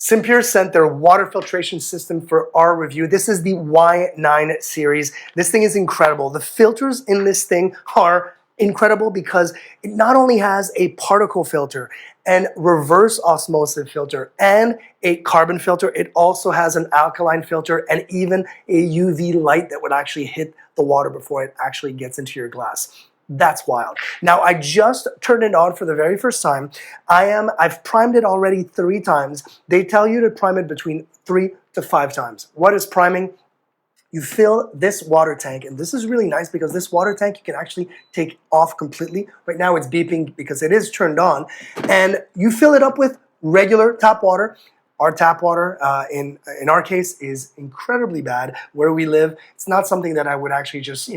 SimPure sent their water filtration system for our review. This is the Y9 series. This thing is incredible. The filters in this thing are incredible because it not only has a particle filter and reverse osmosis filter and a carbon filter, it also has an alkaline filter and even a UV light that would actually hit the water before it actually gets into your glass. That's wild. Now, I just turned it on for the very first time. I've primed it already 3 times. They tell you to prime it between 3 to 5 times. What is priming? You fill this water tank, and this is really nice because this water tank you can actually take off completely. Right now it's beeping because it is turned on, and you fill it up with regular tap water. Our tap water, in our case, is incredibly bad. Where we live, it's not something that I would actually just,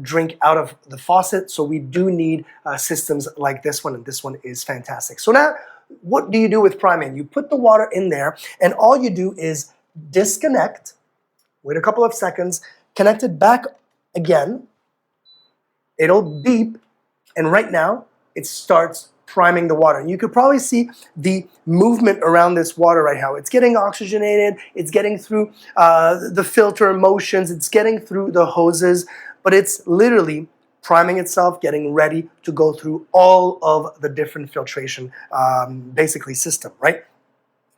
drink out of the faucet. So we do need systems like this one, and this one is fantastic. So now, what do you do with priming? You put the water in there, and all you do is disconnect, wait a couple of seconds, connect it back again. It'll beep, and right now, it starts priming the water. And you could probably see the movement around this water right now. It's getting oxygenated, it's getting through the filter motions, it's getting through the hoses, but it's literally priming itself, getting ready to go through all of the different filtration, basically system, right?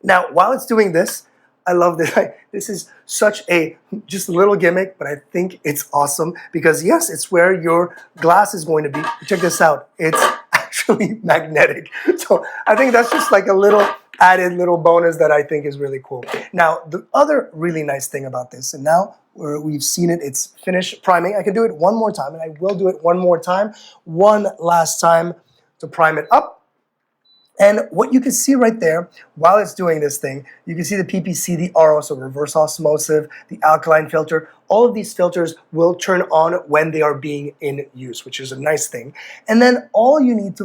Now, while it's doing this, I love this. This is such a just a little gimmick, but I think it's awesome because yes, it's where your glass is going to be. Check this out. It's actually magnetic. So I think that's just like a little added little bonus that I think is really cool. Now, the other really nice thing about this, and now we've seen it, it's finished priming. I can do it one more time, and I will do it one more time, one last time to prime it up. And what you can see right there, while it's doing this thing, you can see the PPC, the RO, so reverse osmosis, the alkaline filter. All of these filters will turn on when they are being in use, which is a nice thing. And then all you need to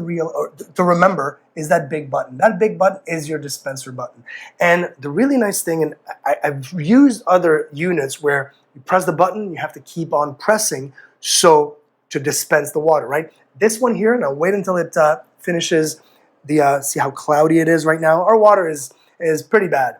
remember is that big button. That big button is your dispenser button. And the really nice thing, and I've used other units where you press the button, you have to keep on pressing so to dispense the water, right? This one here, now wait until it finishes. See how cloudy it is right now? Our water is pretty bad.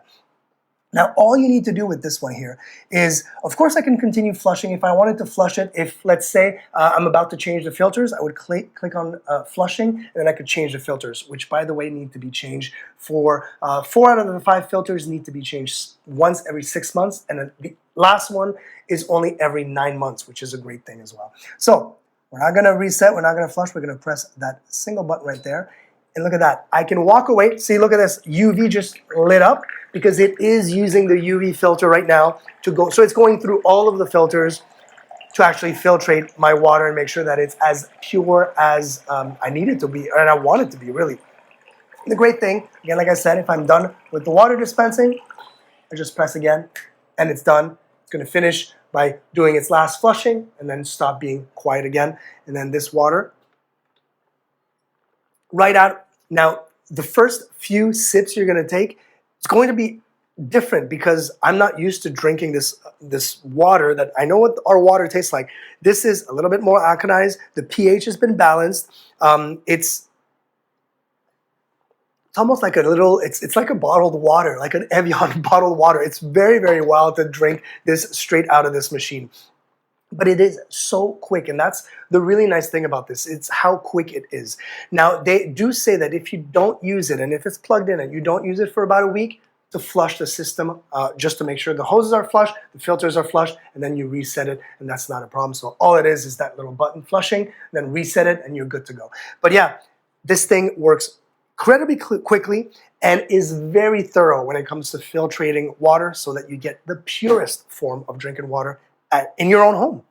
Now, all you need to do with this one here is, of course, I can continue flushing if I wanted to flush it. If, let's say, I'm about to change the filters, I would click on flushing, and then I could change the filters, which, by the way, need to be changed for 4 out of the 5 filters need to be changed once every 6 months, and then the last one is only every 9 months, which is a great thing as well. So we're not going to reset. We're not going to flush. We're going to press that single button right there. And look at that. I can walk away. See, look at this. UV just lit up because it is using the UV filter right now to go. So it's going through all of the filters to actually filtrate my water and make sure that it's as pure as I need it to be, and I want it to be, really. The great thing, again, like I said, if I'm done with the water dispensing, I just press again, and it's done. It's going to finish by doing its last flushing and then stop being quiet again. And then this water right out. Now, the first few sips you're going to take, it's going to be different because I'm not used to drinking this water that I know what our water tastes like. This is a little bit more alkalized. The pH has been balanced. It's almost like a little, it's like a bottled water, like an Evian bottled water. It's very, very wild to drink this straight out of this machine. But it is so quick, and that's the really nice thing about this. It's how quick it is. Now, they do say that if you don't use it, and if it's plugged in and you don't use it for about a week, to flush the system, just to make sure the hoses are flush, the filters are flush, and then you reset it, and that's not a problem. So all it is that little button flushing, then reset it, and you're good to go. But yeah, this thing works incredibly quickly and is very thorough when it comes to filtrating water so that you get the purest form of drinking water in your own home.